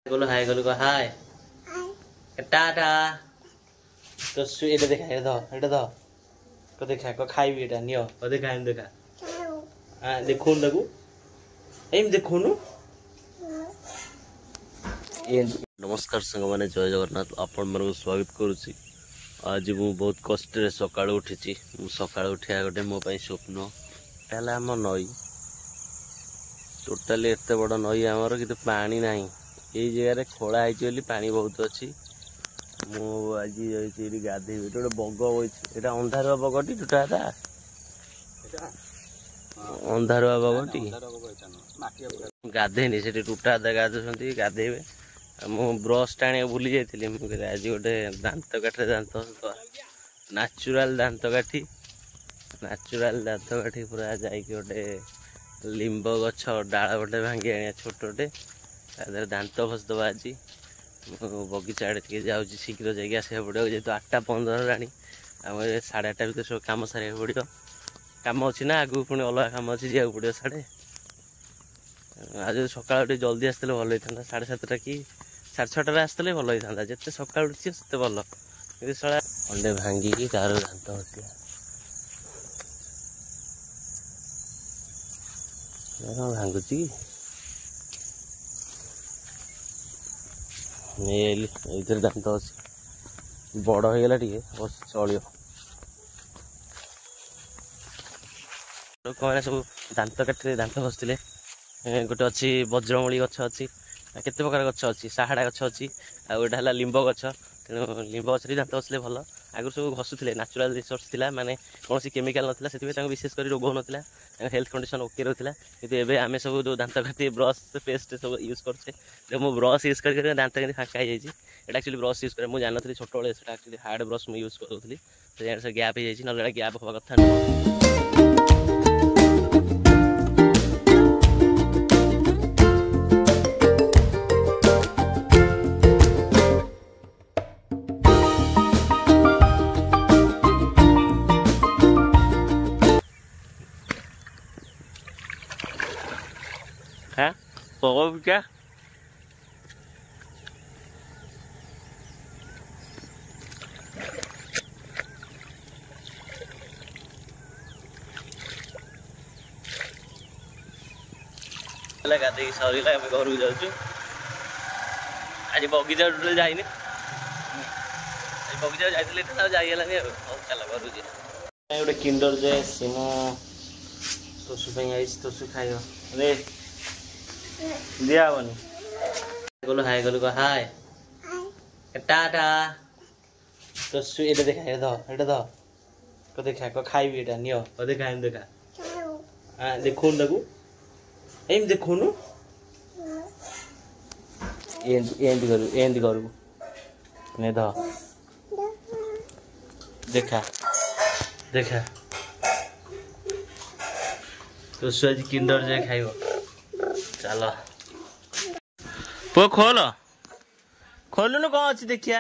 बोलो हाय बोलो को हाय टाटा तो एटा देखा एटा द को देखा को खाइबी एटा नियो को देखा एम देखा हां देखोन देखू एम देखोनु ए नमस्कार संग माने जय जगन्नाथ आपण मन स्वागत करूची। आज मु बहुत कष्ट रे सकाळ उठिची सकाळ उठिया गोटे मो पई स्वप्न ताला हम नई टोटली एत बड़ नई आमर कि पानी नाही ये जगह खोला है पानी बहुत अच्छी मु आज गाधे गोटे बग बी अंधारुआ बगटी टूटा अंधारुआ बगटी गाधेनी से टूटा गाधुंट गाधेबे मु ब्रश टाणी भूली जाइली मुझे आज गोटे दांत काठी दांत नाचुराल दांत काठी पूरा जाइए गोटे लिंब गछ डाल गोटे भांगी आनिया छोटे दांत घसदबा आज बगीचा आड़े जाऊँ शीघ्र जाकि आसा पड़ो जेहतु 8:15 राणी आम 8:30 भर सब कम सारे पड़ो कम अच्छी ना आगू पुणी अलग कम अच्छी जाऊँ पड़ो साढ़े आज सकाल जल्दी आसते भल होता 7:30 कि 6:30 आसते भल होता जिते सका उठी से भल कि सारा अंडे भांगिकी तार दांत हत्या भांगुची इधर दांत अच्छी बड़ हो गला टे बस चलो लोक मैंने सब दांत काटे दांत घसुले गोटे अच्छी वज्रमूली गछ अच्छी केते प्रकार गछ अच्छी साहाड़ा गछ अच्छी आउटा लिंब गछ तेणु लिंब गछ दांत घसले भल आगुरी सब घसुले नाचुराल रिसोर्स था माने कौन केमिकाल नाला से विशेष कर रोग होता हेल्थ कंडीशन ओके रहा कि आम सब जो दांत काटी ब्रश पेस्ट सब यूज करचे मो ब्रश यूज कर दांत के फाँका हो एक्चुअली ब्रश यूज कर मुझे जानती छोट एक्चुअली हार्ड ब्रश मुझे यूज करूँगी गैप हो जाए ना गैप हवा कथा क्या गाधे सर घर को जाऊँ आज बगीचा टोटल जाइनि बगीचा जाइलानी चल घर गोटे किंडर जाए सिम तोसु तोसु खाइब रे दिया बनी बोलो हाय बोलो को हाय टाटा तो एटा देखा एटा द को देखा को खाइबी एटा नियो को देखा एम देखा हां देखोन देखू एम देखोनु एंड करू ने द देखा देखा तो आज किंडर जाए खाइब चलो पो खोल खोलुन कौन अच्छी देखिया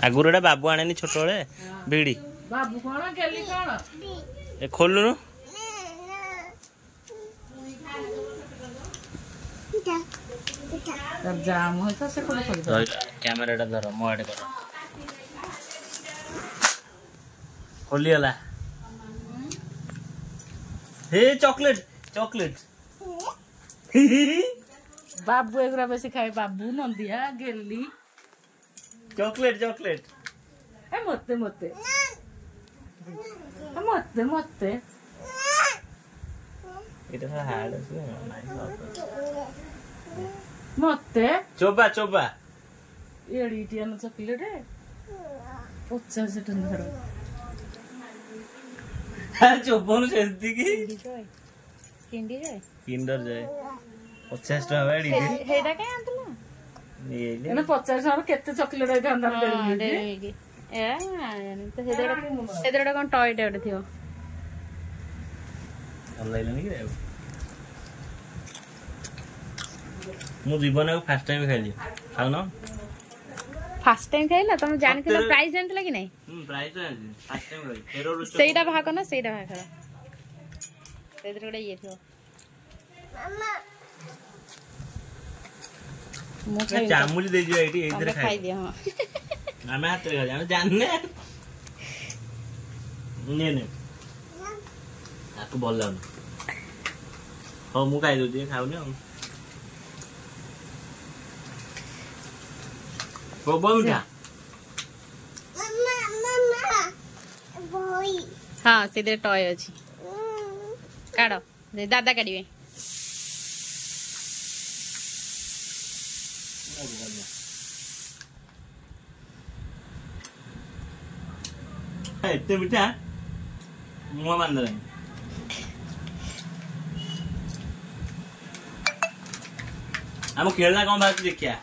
आगुरी बाबू आने छोट बड़े बीड़ी बाबू कौन गेली कौन ए खोलुन जाम होता से कोन खोल कैमराटा धर मो आडे कर खोलीगला हे चॉकलेट चॉकलेट बाबू एगुरा बेसी खाए बाबू नंदिया गेली चॉकलेट चॉकलेट ए मते मते मते मते इटा हार्ड আছে मते चोबा चोबा एडीटियन चॉकलेट 50 टका चोबन से किंडी जाए किंडर जाए 50 टका बाड़ी हेडा के आंतला एने 50 टका केते चॉकलेट आइ थांदा डेरी ए तो हेदरा कोन टॉय डेड थियो ऑनलाइन नहीं रे मु जीवन को फर्स्ट टाइम खाइली खाउ न फास्ट टाइम खाइला तुम जानि प्राइस जानतला कि नहीं प्राइस फर्स्ट टाइम खाइ फेरो सेटा भाग ना सेटा भाग ସେଇଥିରେ ଗୋଟେ ଇଏ ଥିବ। ମୁଁ ଖାଇବି ଚାମୁଚ ଦେଇଯିବା ଏଇଠି ଏଇଥିରେ ଖାଇଦିଅ। ହଁ ଆମେ ହାତରେ ଖାଇ ଆମେ ଜାଣିନେ ନେ ନେ ତାକୁ ଭଲ ଲାଗୁନି। ହଉ ମୁଁ ଖାଇଦଉଛି ଖାଉନି ଆଉ। ପ୍ରବଳ ମିଠା। ହଁ ସେଥିରେ ଟୟ ଅଛି କାଢ ଦାଦା କାଢିବେ। ଏତେ ମିଠା ମୁହଁ ବାନ୍ଧିଲାନି। ଆମ ଖେଳନା କଣ ବାହାରୁଛି ଦେଖିଆ।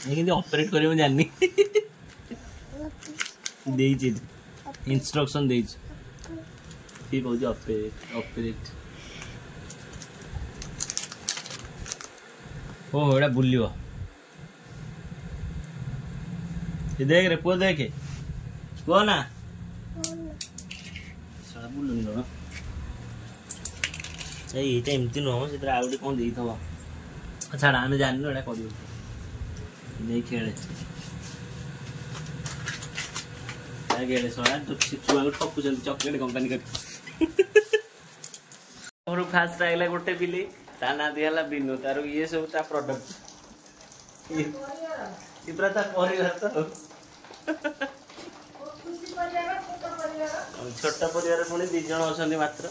କେମିତି ଅପରେଟ କରିବ ମୁଁ ଜାଣିନି। ଦେଇଛି ଇନଷ୍ଟ୍ରକ୍ସନ ଦେଇଛି। ଠିକ କହୁଛି ଅପରେଟ। ଓହୋ ଏଇଟା ବୁଲିବ। ଦେଖରେ ପୁଅ ଦେଖେ କୁହ ନା ବୁଲୁନି କଣ ଏଇଟା ଏମିତି ନୁହଁ ସେଥିରେ ଆଉ ଗୋଟେ କଣ ଦେଇଥିବ। ଛାଡ ଆମେ ଜାଣିନୁ ଏଇଟା କରିବୁ ନେଇ ଖେଳେ ଖେଳେ ଛୁଆଙ୍କୁ ଠକୁଛନ୍ତି ଚକଲେଟ କମ୍ପାନୀ କରି। ଫାଷ୍ଟ ଆଇଲା ଗୋଟେ ବିଲେଇ ତା ନାଁ ଦିଆହେଲା ବିନୁ। ତାର ଇଏ ସବୁ ତା ପ୍ରଡକ୍ଟ ପୁରା ତା ପରିବାର ତ ଛୋଟ ପରିବାର ପୁଣି 2 ଜଣ ଅଛନ୍ତି ମାତ୍ର।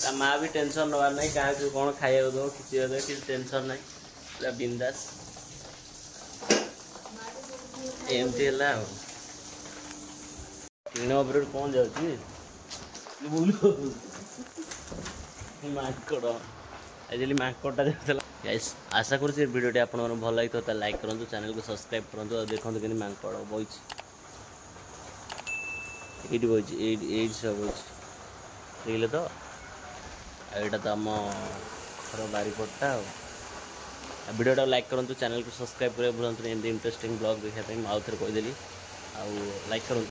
ତା ମା ବି ଟେନସନ ନେବାର ନାହିଁ କାହାକୁ କଣ ଖାଇବାକୁ ଦବ କିଛି କିଛି ଟେନସନ ନାହିଁ ପୁରା ବିନ୍ଦାସ। ଏମିତି ହେଲା ଆଉ ଟିଣ ଉପରେ କଣ ଯାଉଛି ମାଙ୍କଡ ଆକ୍ଚୁଆଲି ମାଙ୍କଡଟା ଯାଉଥିଲା। ଆଶା କରୁଛି ଏ ଭିଡ଼ିଓଟି ଆପଣମାନଙ୍କୁ ଭଲ ଲାଗିଥିବ। ତାହେଲେ ଲାଇକ୍ କରନ୍ତୁ, ଚ୍ୟାନେଲକୁ ସବସ୍କ୍ରାଇବ୍ କରନ୍ତୁ। ଆଉ ଦେଖନ୍ତୁ କେମିତି ମାଙ୍କଡ ବଇଛି ଏଇଠି ବଇଛି ଏଇଠି ସବୁ ବଇଛି ଦେଖିଲେ ତ। ଆଉ ଏଇଟା ତ ଆମ ଘର ବାରିପଟଟା ଆଉ ଭିଡ଼ିଓଟାକୁ ଲାଇକ୍ କରନ୍ତୁ, ଚ୍ୟାନେଲକୁ ସବସ୍କ୍ରାଇବ୍ କରିବାକୁ ଭୁଲନ୍ତୁନି। ଏମିତି ଇଣ୍ଟରେଷ୍ଟିଂ ବ୍ଲଗ୍ ଦେଖିବା ପାଇଁ ମୁଁ ଆଉ ଥରେ କହିଦେଲି। ଆଉ ଲାଇକ୍ କରନ୍ତୁ।